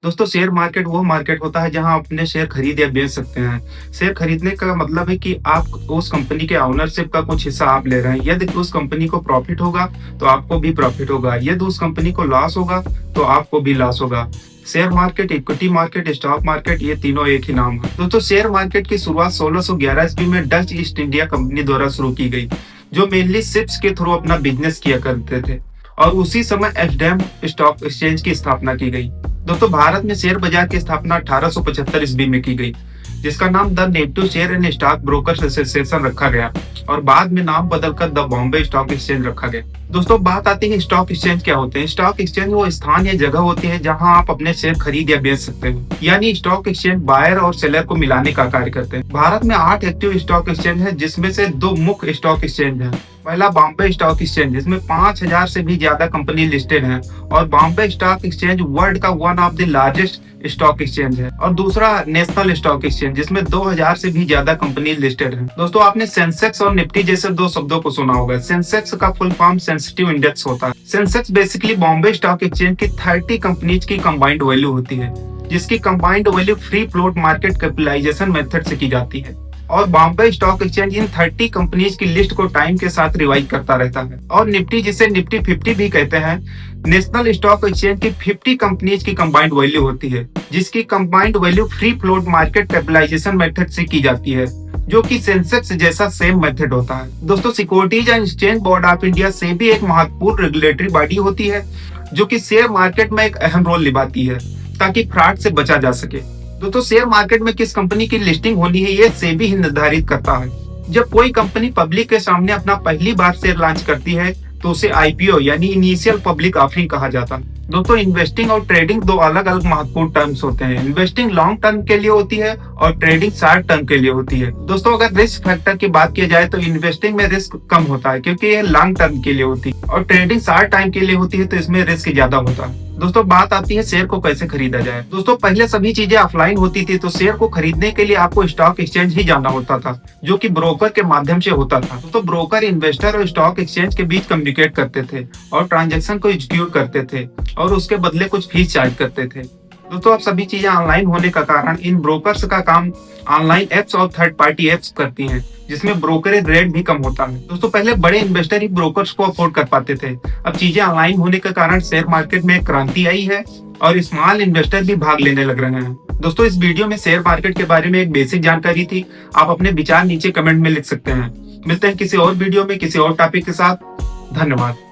दोस्तों share market वो market होता है जहां आप अपने शेयर खरीद या बेच सकते हैं। शेयर खरीदने का मतलब है कि आप उस कंपनी के ओनरशिप का कुछ हिस्सा आप ले रहे हैं। यदि उस कंपनी को प्रॉफिट होगा तो आपको भी प्रॉफिट होगा, यदि उस कंपनी को लॉस होगा तो आपको भी लॉस होगा। Share market, equity market, stock market, ये तीनों एक ही नाम है। दोस्तों शेयर मार्केट की शुरुआत 1611 ईस्वी में डच ईस्ट इंडिया कंपनी द्वारा शुरू की गई, जो मेनली शिप्स के थ्रू अपना बिजनेस किया करते थे, और उसी समय एम्स्टर्डम स्टॉक एक्सचेंज की स्थापना की गई। दोस्तों भारत में शेयर बाजार की स्थापना 1875 ईस्वी में की गई, जिसका नाम the native share and stock brokers association रखा गया और बाद में नाम बदलकर द बॉम्बे स्टॉक एक्सचेंज रखा गया। दोस्तों बात आती है स्टॉक एक्सचेंज क्या होते हैं। स्टॉक एक्सचेंज वो स्थान या जगह होती है जहां आप अपने शेयर खरीद या बेच सकते हैं। यानी स्टॉक एक्सचेंज बायर और सेलर को मिलाने का कार्य करते हैं। भारत में 8 एक्टिव स्टॉक एक्सचेंज है, जिसमें से 2 मुख्य स्टॉक एक्सचेंज हैं। पहला बॉम्बे स्टॉक एक्सचेंज, जिसमें 5000 से भी ज्यादा कंपनी लिस्टेड हैं, और बॉम्बे स्टॉक एक्सचेंज वर्ल्ड का one of the largest stock exchange है। और दूसरा नेशनल स्टॉक एक्सचेंज, जिसमें 2000 से भी ज्यादा कंपनी लिस्टेड है। दोस्तों आपने सेंसेक्स और निफ्टी जैसे 2 शब्दों को सुना होगा। सेंसेक्स का फुल फॉर्म सेंसिटिव इंडेक्स होता है। Sensex basically Bombay stock exchange की 30 कंपनीज की कंबाइंड वैल्यू होती है, जिसकी combined value free float market capitalisation method से की जाती है। और बॉम्बे स्टॉक एक्सचेंज इन 30 कंपनीज की लिस्ट को टाइम के साथ रिवाइज करता रहता है। और निफ्टी, जिसे निफ्टी 50 भी कहते हैं, नेशनल स्टॉक एक्सचेंज की 50 कंपनीज की कंबाइंड वैल्यू होती है, जिसकी combined value free float market capitalisation method से की जाती है, जो कि सेंसेक्स जैसा सेम मेथड होता है। दोस्तों securities and exchange board of India से भी एक महत्वपूर्ण रेगुलेटरी बॉडी होती है, जो कि शेयर मार्केट में एक अहम रोल निभाती है ताकि फ्रॉड से बचा जा सके। दोस्तों शेयर मार्केट में किस कंपनी की लिस्टिंग होनी है, ये सेबी ही निर्धारित करता है। जब कोई कंपनी पब्लिक के सामने अपना पहली बार शेयर लॉन्च करती है तो उसे आईपीओ यानी इनिशियल पब्लिक ऑफरिंग कहा जाता है। दोस्तों इन्वेस्टिंग और ट्रेडिंग 2 अलग अलग महत्वपूर्ण टर्म्स होते हैं। इन्वेस्टिंग लॉन्ग टर्म के लिए होती है और ट्रेडिंग शॉर्ट टर्म के लिए होती है। दोस्तों अगर रिस्क फैक्टर की बात की जाए तो इन्वेस्टिंग में रिस्क कम होता है, क्योंकि ये लॉन्ग टर्म के लिए होती है, और ट्रेडिंग शॉर्ट टाइम के लिए होती है, तो इसमें रिस्क ज्यादा होता है। दोस्तों बात आती है शेयर को कैसे खरीदा जाए। दोस्तों पहले सभी चीजें ऑफलाइन होती थी, तो शेयर को खरीदने के लिए आपको स्टॉक एक्सचेंज ही जाना होता था, जो कि ब्रोकर के माध्यम से होता था। दोस्तों ब्रोकर इन्वेस्टर और स्टॉक एक्सचेंज के बीच कम्युनिकेट करते थे और ट्रांजेक्शन को एग्जीक्यूट करते थे, और उसके बदले कुछ फीस चार्ज करते थे। दोस्तों अब सभी चीजें ऑनलाइन होने का कारण इन ब्रोकर्स का काम ऑनलाइन एप्स और थर्ड पार्टी एप्स करती हैं, जिसमें ब्रोकरेज रेट भी कम होता है। दोस्तों पहले बड़े इन्वेस्टर ही ब्रोकर्स को अफोर्ड कर पाते थे। अब चीजें ऑनलाइन होने के कारण शेयर मार्केट में एक क्रांति आई है और स्मॉल इन्वेस्टर भी भाग लेने लग रहे हैं। दोस्तों इस वीडियो में शेयर मार्केट के बारे में एक बेसिक जानकारी थी। आप अपने विचार नीचे कमेंट में लिख सकते हैं। मिलते हैं किसी और वीडियो में किसी और टॉपिक के साथ। धन्यवाद।